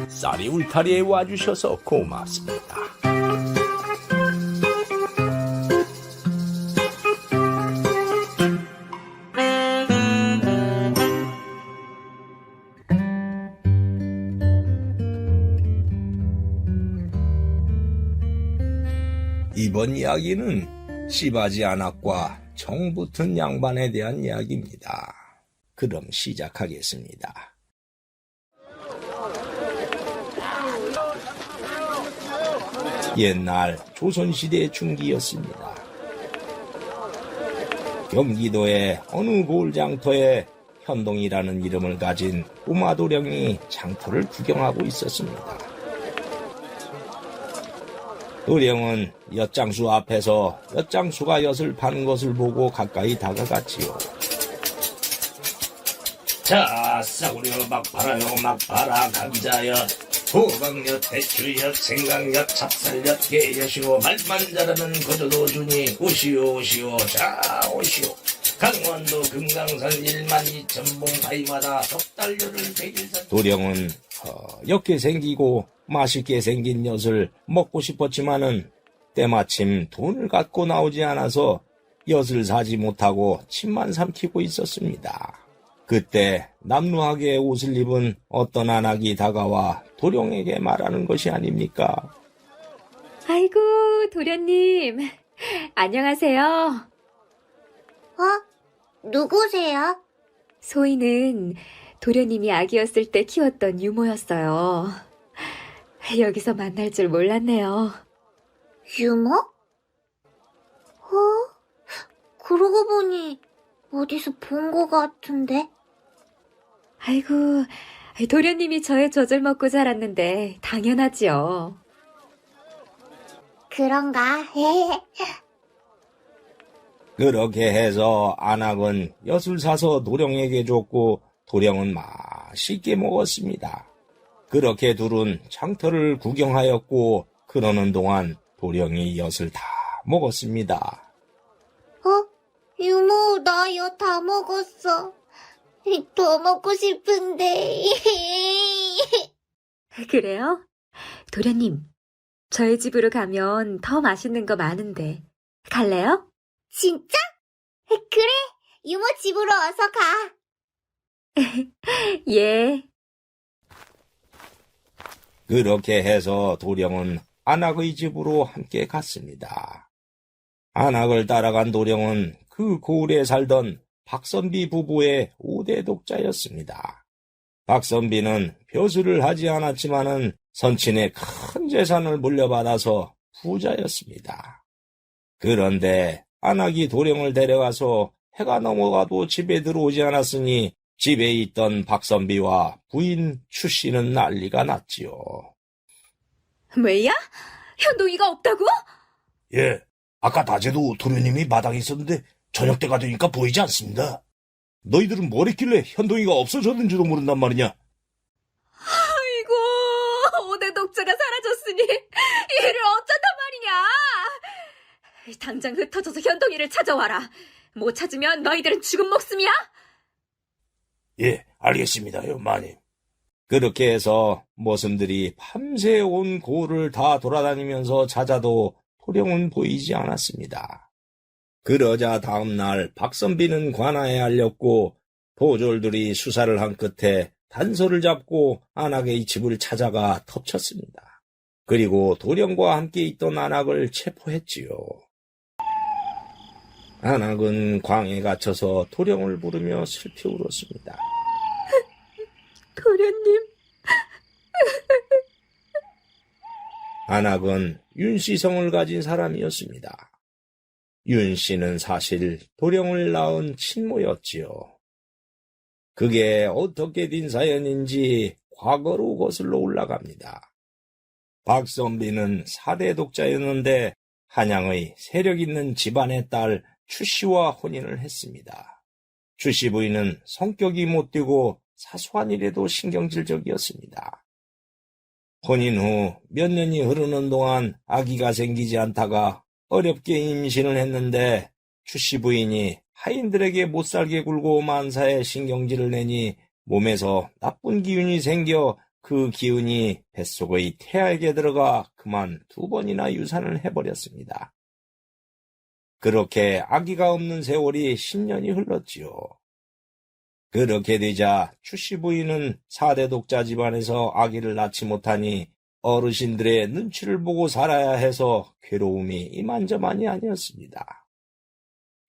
쌀이 울타리에 와주셔서 고맙습니다. 이번 이야기는 씨바지 안악과 정 붙은 양반에 대한 이야기입니다. 그럼 시작하겠습니다. 옛날 조선시대 중기였습니다. 경기도의 어느 골장터에 현동이라는 이름을 가진 꼬마 도령이 장터를 구경하고 있었습니다. 도령은 엿장수 앞에서 엿장수가 엿을 파는 것을 보고 가까이 다가갔지요. 자, 싸구려 막 팔아요, 막 팔아. 감자엿, 호박엿, 대추엿, 생강엿, 찹쌀엿, 게엿이고 말만 잘하면 거저도 주니 오시오 오시오. 자, 오시오. 강원도 금강산 12,000봉 바위마다 덕달려를 100일산. 도령은 옅게 생기고 맛있게 생긴 엿을 먹고 싶었지만은 때마침 돈을 갖고 나오지 않아서 엿을 사지 못하고 침만 삼키고 있었습니다. 그때 남루하게 옷을 입은 어떤 안악이 다가와 도령에게 말하는 것이 아닙니까? 아이고, 도련님. 안녕하세요. 누구세요? 소희는 도련님이 아기였을 때 키웠던 유모였어요. 여기서 만날 줄 몰랐네요. 유모? 그러고 보니 어디서 본 것 같은데? 아이고, 도련님이 저의 젖을 먹고 자랐는데 당연하지요. 그런가? 그렇게 해서 안악은 엿을 사서 도령에게 줬고 도령은 맛있게 먹었습니다. 그렇게 둘은 장터를 구경하였고 그러는 동안 도령이 엿을 다 먹었습니다. 유모, 나 엿 다 먹었어. 더 먹고 싶은데. 그래요? 도련님, 저희 집으로 가면 더 맛있는 거 많은데 갈래요? 진짜? 그래, 유모 집으로 어서 가. 예. 그렇게 해서 도령은 안악의 집으로 함께 갔습니다. 안악을 따라간 도령은 그 고을에 살던 박선비 부부의 5대 독자였습니다. 박선비는 벼슬을 하지 않았지만은 선친의 큰 재산을 물려받아서 부자였습니다. 그런데 안악이 도령을 데려가서 해가 넘어가도 집에 들어오지 않았으니 집에 있던 박선비와 부인 추씨는 난리가 났지요. 왜야? 현동이가 없다고? 예, 아까 낮에도 도련님이 마당에 있었는데 저녁 때가 되니까 보이지 않습니다. 너희들은 뭘 했길래 현동이가 없어졌는지도 모른단 말이냐? 아이고, 5대 독자가 사라졌으니 이를 어쩐단 말이냐? 당장 흩어져서 현동이를 찾아와라. 못 찾으면 너희들은 죽은 목숨이야? 예, 알겠습니다요, 마님. 그렇게 해서 모슴들이 밤새 온 고을을 다 돌아다니면서 찾아도 도령은 보이지 않았습니다. 그러자 다음날 박선비는 관아에 알렸고 도졸들이 수사를 한 끝에 단서를 잡고 안악의 집을 찾아가 덮쳤습니다. 그리고 도령과 함께 있던 안악을 체포했지요. 안악은 광에 갇혀서 도령을 부르며 슬피 울었습니다. 도련님. 안악은 윤씨성을 가진 사람이었습니다. 윤씨는 사실 도령을 낳은 친모였지요. 그게 어떻게 된 사연인지 과거로 거슬러 올라갑니다. 박선비는 4대 독자였는데 한양의 세력 있는 집안의 딸 추씨와 혼인을 했습니다. 추씨 부인은 성격이 못되고 사소한 일에도 신경질적이었습니다. 혼인 후 몇 년이 흐르는 동안 아기가 생기지 않다가 어렵게 임신을 했는데 추씨 부인이 하인들에게 못살게 굴고 만사에 신경질을 내니 몸에서 나쁜 기운이 생겨 그 기운이 뱃속의 태아에게 들어가 그만 2번이나 유산을 해버렸습니다. 그렇게 아기가 없는 세월이 10년이 흘렀지요. 그렇게 되자 추씨 부인은 4대 독자 집안에서 아기를 낳지 못하니 어르신들의 눈치를 보고 살아야 해서 괴로움이 이만저만이 아니었습니다.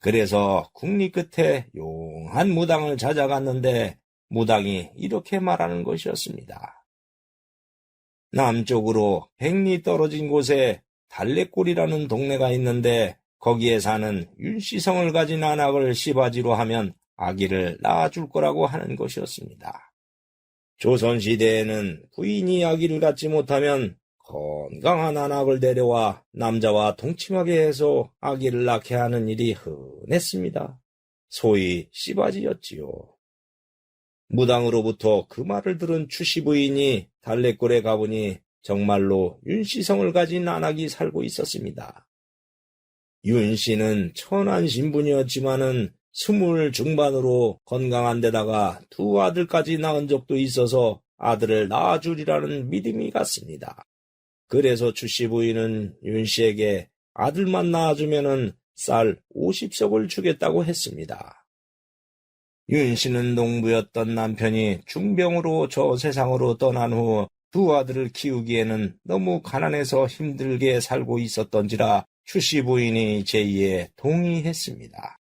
그래서 국리 끝에 용한 무당을 찾아갔는데 무당이 이렇게 말하는 것이었습니다. 남쪽으로 100리 떨어진 곳에 달래골이라는 동네가 있는데 거기에 사는 윤씨성을 가진 안악을 시바지로 하면 아기를 낳아줄 거라고 하는 것이었습니다. 조선시대에는 부인이 아기를 갖지 못하면 건강한 안악을 데려와 남자와 동침하게 해서 아기를 낳게 하는 일이 흔했습니다. 소위 시바지였지요. 무당으로부터 그 말을 들은 추씨 부인이 달래골에 가보니 정말로 윤씨성을 가진 안악이 살고 있었습니다. 윤씨는 천한 신분이었지만은 20 중반으로 건강한 데다가 2 아들까지 낳은 적도 있어서 아들을 낳아주리라는 믿음이 갔습니다. 그래서 추씨 부인은 윤씨에게 아들만 낳아주면은 쌀 50석을 주겠다고 했습니다. 윤씨는 농부였던 남편이 중병으로 저 세상으로 떠난 후 2 아들을 키우기에는 너무 가난해서 힘들게 살고 있었던지라 추씨 부인이 제의에 동의했습니다.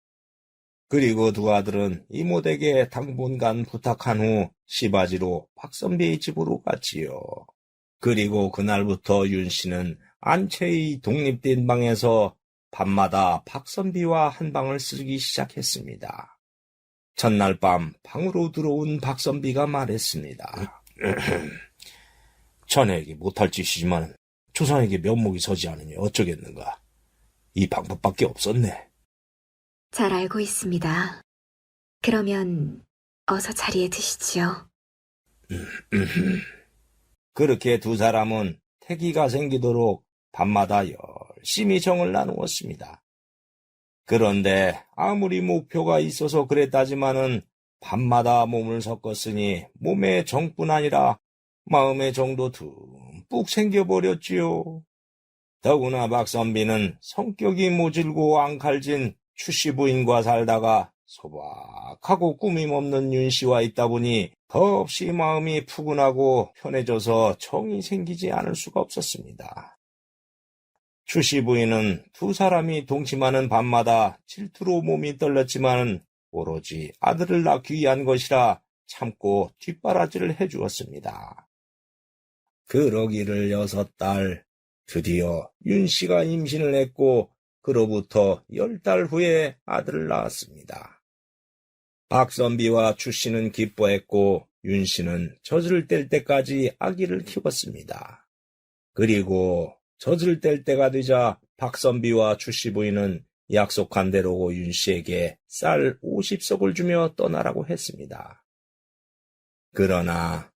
그리고 2 아들은 이모댁에 당분간 부탁한 후 시바지로 박선비의 집으로 갔지요. 그리고 그날부터 윤씨는 안채의 독립된 방에서 밤마다 박선비와 한 방을 쓰기 시작했습니다. 첫날 밤 방으로 들어온 박선비가 말했습니다. 자네에게 못할 짓이지만 조상에게 면목이 서지 않으니 어쩌겠는가. 이 방법밖에 없었네. 잘 알고 있습니다. 그러면 어서 자리에 드시지요. 그렇게 2 사람은 태기가 생기도록 밤마다 열심히 정을 나누었습니다. 그런데 아무리 목표가 있어서 그랬다지만은 밤마다 몸을 섞었으니 몸의 정뿐 아니라 마음의 정도 듬뿍 생겨버렸지요. 더구나 박선비는 성격이 모질고 앙칼진 추씨 부인과 살다가 소박하고 꾸밈없는 윤씨와 있다 보니 더없이 마음이 푸근하고 편해져서 정이 생기지 않을 수가 없었습니다. 추씨 부인은 2 사람이 동침하는 밤마다 질투로 몸이 떨렸지만 오로지 아들을 낳기 위한 것이라 참고 뒷바라지를 해주었습니다. 그러기를 6달, 드디어 윤씨가 임신을 했고 그로부터 10달 후에 아들을 낳았습니다. 박선비와 추씨는 기뻐했고 윤씨는 젖을 뗄 때까지 아기를 키웠습니다. 그리고 젖을 뗄 때가 되자 박선비와 추씨 부인은 약속한 대로 윤씨에게 쌀 50석을 주며 떠나라고 했습니다. 그러나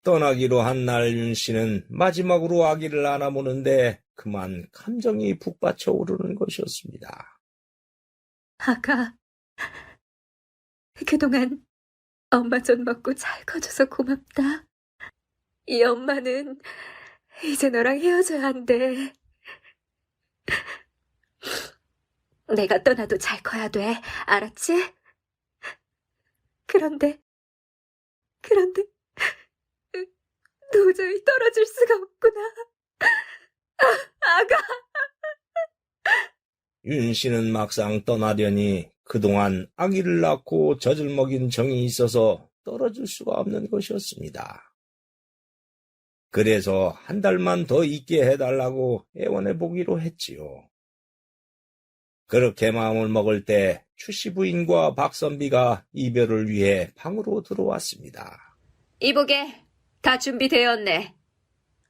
떠나기로 한 날 윤씨는 마지막으로 아기를 안아보는데 그만 감정이 북받쳐 오르는 것이었습니다. 아가, 그동안 엄마 젖 먹고 잘 커줘서 고맙다. 이 엄마는 이제 너랑 헤어져야 한대. 내가 떠나도 잘 커야 돼. 알았지? 그런데 도저히 떨어질 수가 없구나. 아가. 윤씨는 막상 떠나려니 그동안 아기를 낳고 젖을 먹인 정이 있어서 떨어질 수가 없는 것이었습니다. 그래서 1 달만 더 있게 해달라고 애원해 보기로 했지요. 그렇게 마음을 먹을 때 추씨 부인과 박선비가 이별을 위해 방으로 들어왔습니다. 이보게, 다 준비되었네.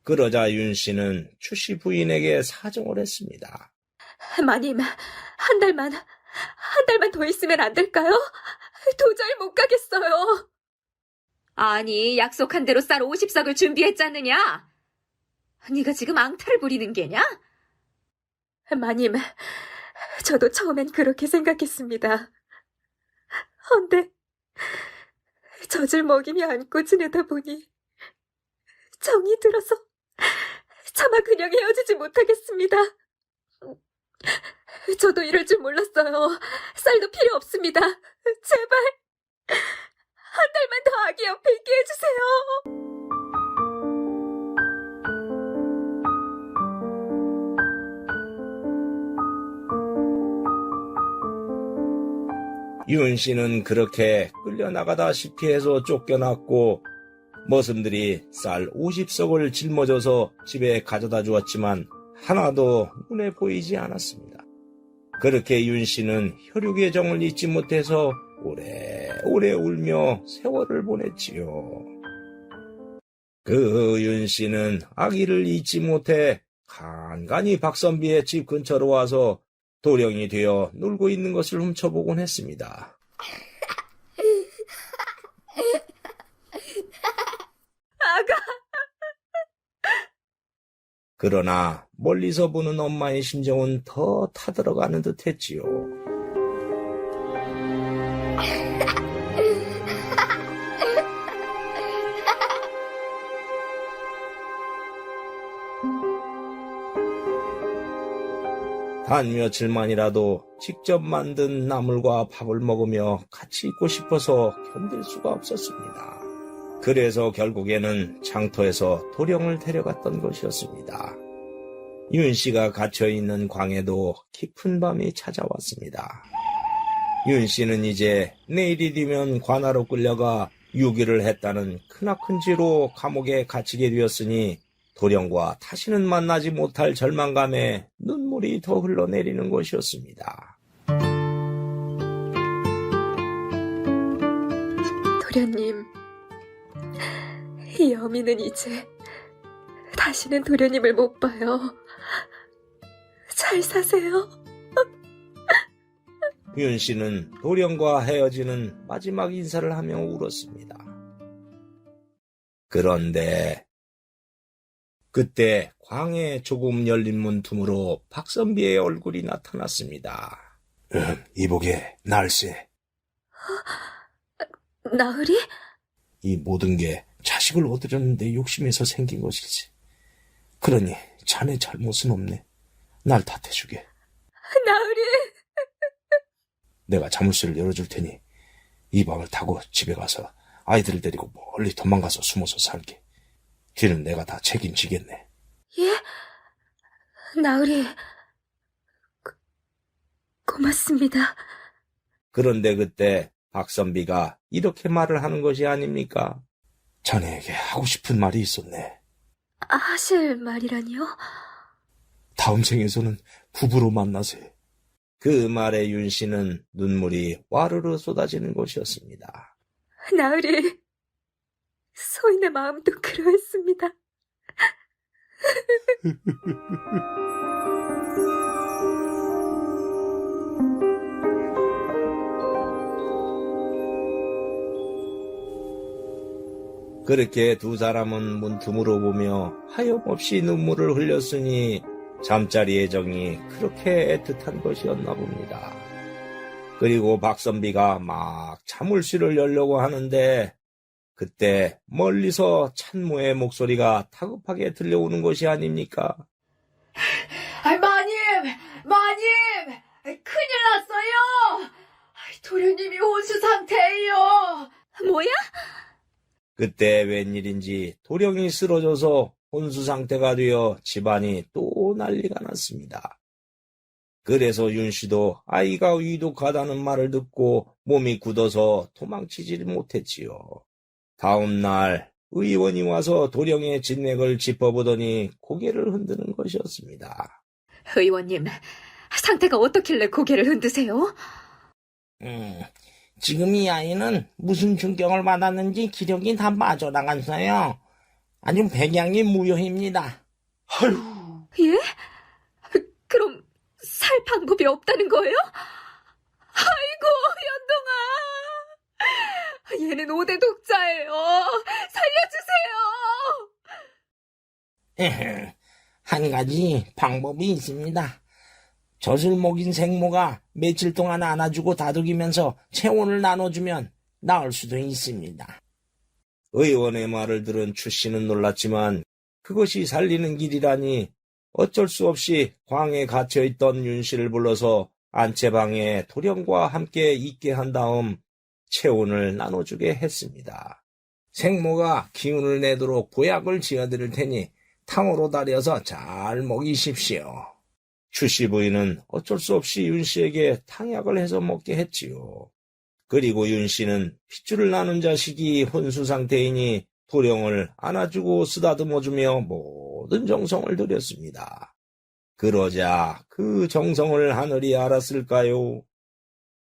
그러자 윤씨는 추씨 부인에게 사정을 했습니다. 마님, 한 달만 더 있으면 안 될까요? 도저히 못 가겠어요. 아니, 약속한 대로 쌀 50석을 준비했잖느냐? 네가 지금 앙탈을 부리는 게냐? 마님, 저도 처음엔 그렇게 생각했습니다. 헌데 젖을 먹이며 안고 지내다 보니 정이 들어서 차마 그냥 헤어지지 못하겠습니다. 저도 이럴 줄 몰랐어요. 쌀도 필요 없습니다. 제발 한 달만 더 아기 옆에 있게 해주세요. 윤 씨는 그렇게 끌려나가다시피 해서 쫓겨났고 머슴들이 쌀 50석을 짊어져서 집에 가져다 주었지만 하나도 눈에 보이지 않았습니다. 그렇게 윤 씨는 혈육의 정을 잊지 못해서 오래오래 울며 세월을 보냈지요. 그 윤 씨는 아기를 잊지 못해 간간히 박선비의 집 근처로 와서 도령이 되어 놀고 있는 것을 훔쳐보곤 했습니다. 아가, 그러나 멀리서 보는 엄마의 심정은 더 타들어가는 듯 했지요. 단 며칠만이라도 직접 만든 나물과 밥을 먹으며 같이 있고 싶어서 견딜 수가 없었습니다. 그래서 결국에는 장터에서 도령을 데려갔던 것이었습니다. 윤 씨가 갇혀있는 광에도 깊은 밤이 찾아왔습니다. 윤 씨는 이제 내일이 되면 관아로 끌려가 유기를 했다는 크나큰 죄로 감옥에 갇히게 되었으니 도령과 다시는 만나지 못할 절망감에 눈물이 더 흘러내리는 것이었습니다. 도련님, 이 어미는 이제 다시는 도련님을 못 봐요. 잘 사세요. 윤 씨는 도령과 헤어지는 마지막 인사를 하며 울었습니다. 그런데 그때 광에 조금 열린 문 틈으로 박선비의 얼굴이 나타났습니다. 이보게 날쌔. 나으리? 이 모든 게 자식을 얻으려는데 욕심에서 생긴 것이지. 그러니 자네 잘못은 없네. 날 탓해주게. 나으리! 내가 자물쇠를 열어줄 테니 이 밤을 타고 집에 가서 아이들을 데리고 멀리 도망가서 숨어서 살게. 뒤는 내가 다 책임지겠네. 예? 나으리, 고맙습니다. 그런데 그때 박선비가 이렇게 말을 하는 것이 아닙니까? 자네에게 하고 싶은 말이 있었네. 하실 말이라니요? 다음 생에서는 부부로 만나세. 그 말에 윤 씨는 눈물이 와르르 쏟아지는 것이었습니다. 나으리, 소인의 마음도 그러했습니다. 그렇게 두 사람은 문틈으로 보며 하염없이 눈물을 흘렸으니 잠자리의 정이 그렇게 애틋한 것이었나 봅니다. 그리고 박선비가 막 자물쇠를 열려고 하는데 그때 멀리서 찬모의 목소리가 다급하게 들려오는 것이 아닙니까? 마님! 큰일 났어요! 도련님이 혼수 상태예요! 뭐야? 그때 웬일인지 도령이 쓰러져서 혼수 상태가 되어 집안이 또 난리가 났습니다. 그래서 윤씨도 아이가 위독하다는 말을 듣고 몸이 굳어서 도망치지 못했지요. 다음 날 의원이 와서 도령의 진맥을 짚어보더니 고개를 흔드는 것이었습니다. 의원님, 상태가 어떻길래 고개를 흔드세요? 지금 이 아이는 무슨 충격을 받았는지 기력이 다 빠져나갔어요. 아주 백양이 무효입니다. 아휴, 예? 그럼 살 방법이 없다는 거예요? 아이고, 연동아. 얘는 5대 독자예요. 살려주세요. 한 가지 방법이 있습니다. 젖을 먹인 생모가 며칠 동안 안아주고 다독이면서 체온을 나눠주면 나을 수도 있습니다. 의원의 말을 들은 추 씨는 놀랐지만 그것이 살리는 길이라니 어쩔 수 없이 광에 갇혀있던 윤 씨를 불러서 안채방에 도령과 함께 있게 한 다음 체온을 나눠주게 했습니다. 생모가 기운을 내도록 보약을 지어드릴 테니 탕으로 달여서 잘 먹이십시오. 추 씨 부인은 어쩔 수 없이 윤 씨에게 탕약을 해서 먹게 했지요. 그리고 윤 씨는 핏줄을 나눈 자식이 혼수 상태이니 도령을 안아주고 쓰다듬어주며 모든 정성을 들였습니다. 그러자 그 정성을 하늘이 알았을까요?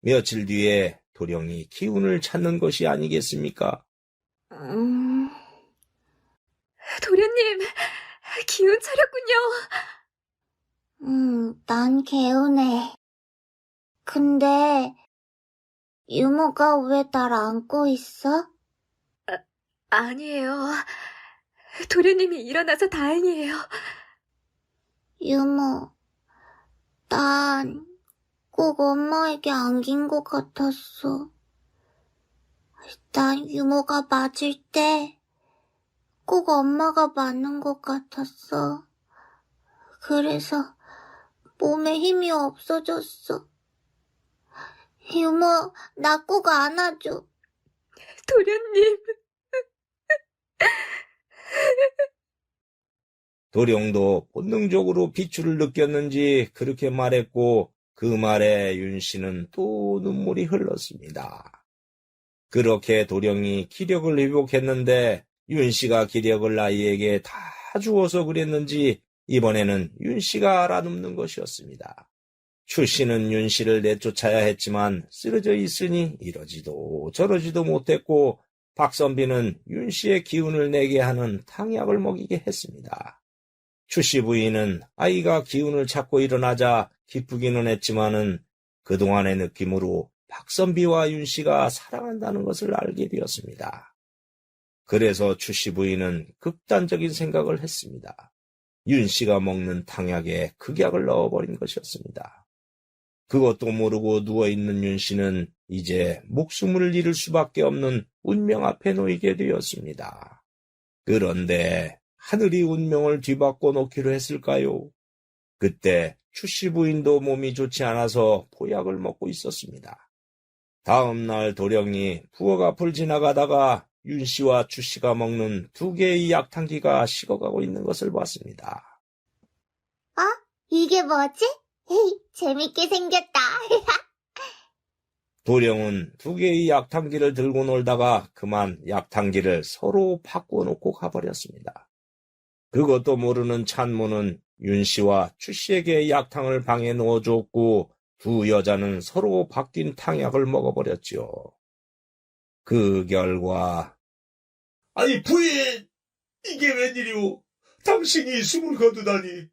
며칠 뒤에 도령이 기운을 찾는 것이 아니겠습니까? 도련님, 기운 차렸군요. 난 개운해. 근데 유모가 왜 날 안고 있어? 아니에요. 도련님이 일어나서 다행이에요. 유모, 난 꼭 엄마에게 안긴 것 같았어. 난 유모가 맞을 때 꼭 엄마가 맞는 것 같았어. 그래서 몸에 힘이 없어졌어. 유모, 나 꼭 안아줘. 도련님. 도령도 본능적으로 비추를 느꼈는지 그렇게 말했고 그 말에 윤 씨는 또 눈물이 흘렀습니다. 그렇게 도령이 기력을 회복했는데 윤 씨가 기력을 아이에게 다 주어서 그랬는지 이번에는 윤 씨가 알아눕는 것이었습니다. 추 씨는 윤 씨를 내쫓아야 했지만 쓰러져 있으니 이러지도 저러지도 못했고 박선비는 윤 씨의 기운을 내게 하는 탕약을 먹이게 했습니다. 추 씨 부인은 아이가 기운을 찾고 일어나자 기쁘기는 했지만은 그동안의 느낌으로 박선비와 윤 씨가 사랑한다는 것을 알게 되었습니다. 그래서 추 씨 부인은 극단적인 생각을 했습니다. 윤 씨가 먹는 탕약에 극약을 넣어버린 것이었습니다. 그것도 모르고 누워있는 윤 씨는 이제 목숨을 잃을 수밖에 없는 운명 앞에 놓이게 되었습니다. 그런데 하늘이 운명을 뒤바꿔 놓기로 했을까요? 그때 추 씨 부인도 몸이 좋지 않아서 보약을 먹고 있었습니다. 다음 날 도령이 부엌 앞을 지나가다가 윤 씨와 추 씨가 먹는 2개의 약탕기가 식어가고 있는 것을 봤습니다. 이게 뭐지? 재밌게 생겼다. 도령은 2개의 약탕기를 들고 놀다가 그만 약탕기를 서로 바꿔놓고 가버렸습니다. 그것도 모르는 찬모는 윤 씨와 추 씨에게 약탕을 방에 넣어줬고 두 여자는 서로 바뀐 탕약을 먹어버렸죠. 그 결과 아니 부인, 이게 웬일이오? 당신이 숨을 거두다니.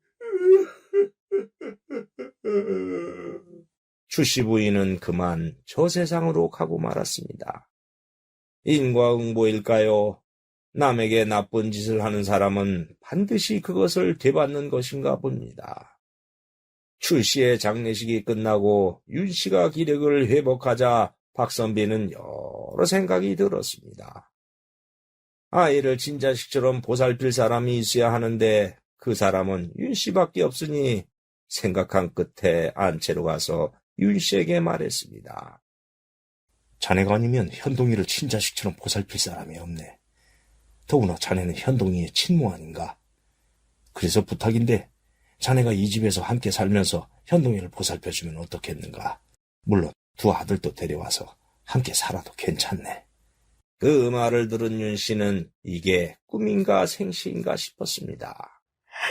추 씨 부인은 그만 저 세상으로 가고 말았습니다. 인과응보일까요? 남에게 나쁜 짓을 하는 사람은 반드시 그것을 되받는 것인가 봅니다. 추 씨의 장례식이 끝나고 윤 씨가 기력을 회복하자 박선비는 여러 생각이 들었습니다. 아이를 친자식처럼 보살필 사람이 있어야 하는데 그 사람은 윤 씨밖에 없으니 생각한 끝에 안채로 가서 윤 씨에게 말했습니다. 자네가 아니면 현동이를 친자식처럼 보살필 사람이 없네. 더구나 자네는 현동이의 친모 아닌가. 그래서 부탁인데 자네가 이 집에서 함께 살면서 현동이를 보살펴주면 어떻겠는가. 물론 두 아들도 데려와서 함께 살아도 괜찮네. 그 말을 들은 윤 씨는 이게 꿈인가 생시인가 싶었습니다.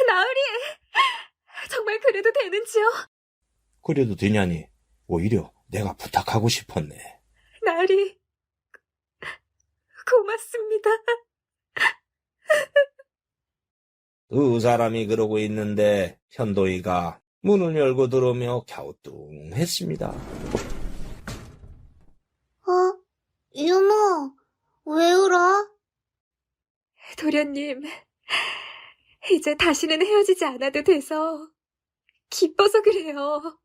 나으리, 정말 그래도 되는지요? 그래도 되냐니 오히려 내가 부탁하고 싶었네. 나으리, 고맙습니다. 두 사람이 그러고 있는데 현도이가 문을 열고 들어오며 갸우뚱했습니다. 유모, 왜 울어? 도련님, 이제 다시는 헤어지지 않아도 돼서 기뻐서 그래요.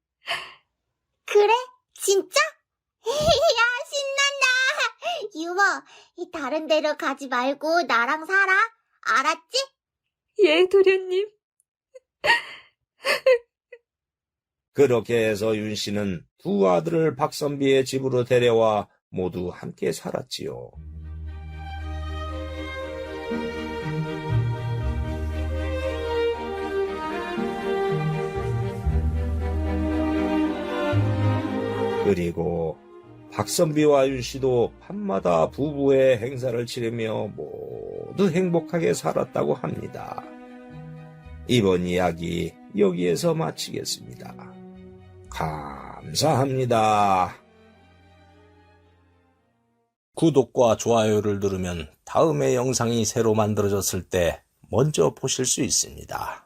그래? 진짜? 야, 신난다! 유머, 다른 데로 가지 말고 나랑 살아. 알았지? 예, 도련님. 그렇게 해서 윤 씨는 두 아들을 박선비의 집으로 데려와 모두 함께 살았지요. 그리고 박선비와 윤 씨도 밤마다 부부의 행사를 치르며 모두 행복하게 살았다고 합니다. 이번 이야기 여기에서 마치겠습니다. 감사합니다. 구독과 좋아요를 누르면 다음에 영상이 새로 만들어졌을 때 먼저 보실 수 있습니다.